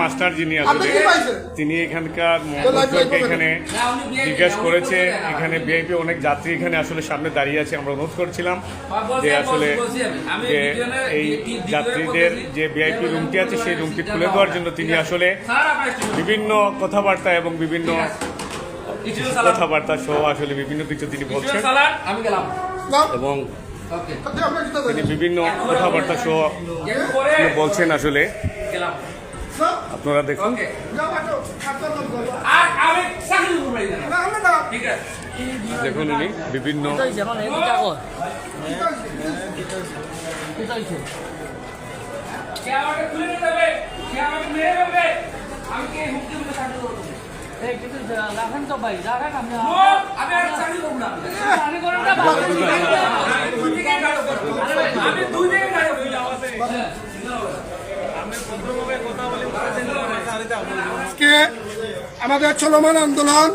Master যিনি আসলে তিনি এখানকার এখানে জিজ্ঞাসা করেছে, এখানে ভিআইপি অনেক যাত্রী এখানে আসলে সামনে দাঁড়িয়ে আছে। আমরা অনুরোধ করছিলাম যে আসলে যে এই যাত্রীদের যে ভিআইপি রুমটি আছে সেই রুমটি খুলে দেওয়ার জন্য তিনি আসলে বিভিন্ন কথাবার্তা এবং বিভিন্ন কথাবার্তা সহ আসলে বিভিন্ন কিছু তিনি বলছেন এবং তিনি বিভিন্ন কথাবার্তা সহ বলছেন আসলে আপনারা দেখুন। দেখুন উনি বিভিন্ন রাখেন তো ভাই, রাখেন আপনি আমাদের চলমান আন্দোলন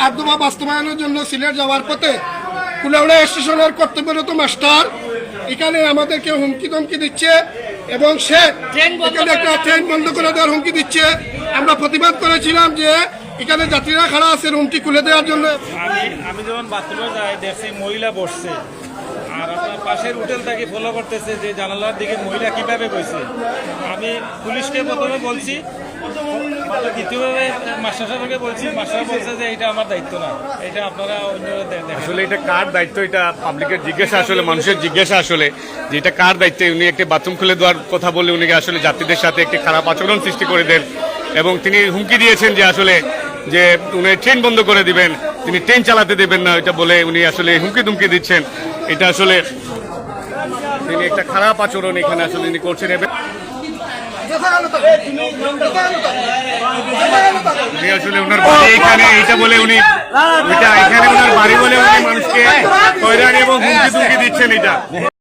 আর্দবা বাস্তবায়নের জন্য সিলেট যাওয়ার পথে কুলাউড়া স্টেশনের কর্তব্যরত মাস্টার এখানে আমাদেরকে হুমকি ধমকি দিচ্ছে এবং সে এখানে একটা ট্রেন বন্ধ করে দেওয়ার হুমকি দিচ্ছে। আমরা প্রতিবাদ করেছিলাম যে এখানে যাত্রীরা খাড়া আছে রুমটি খুলে দেওয়ার জন্য। আমি যখন বাথরুমে যাই দেখছি মহিলা বসছে, আর আপনার পাশের হোটেল থেকে ফলো করতেছে যে জানালার দিকে মহিলা কিভাবে বসে। আমি পুলিশকে প্রথমে বলছি, দ্বিতীয়ভাবে মাস্টার সাহেবকে বলছি, মাস্টার বলছে যে এটা আমার দায়িত্ব না, এটা আপনারা অন্য। আসলে এটা কার দায়িত্ব, এটা পাবলিকের জিজ্ঞাসা, আসলে মানুষের জিজ্ঞাসা আসলে যে এটা কার দায়িত্ব। উনি একটি বাথরুম খুলে দেওয়ার কথা বলে উনি আসলে যাত্রীদের সাথে একটি খারাপ আচরণ সৃষ্টি করে দেন এবং তিনি হুমকি দিয়েছেন যে আসলে যে উনি ট্রেন বন্ধ করে দিবেন, তিনি ট্রেন চালাতে দেবেন না, এটা বলে উনি আসলে হুমকি ধুমকি দিচ্ছেন। এটা আসলে তিনি একটা খারাপ আচরণ এখানে আসলে উনি করছেন। উনি আসলে ওনার বাড়ি এখানে, এটা বলে উনি এখানে ওনার বাড়ি বলে উনি মানুষকে হয়রানি এবং হুমকি ধুমকি দিচ্ছেন এটা।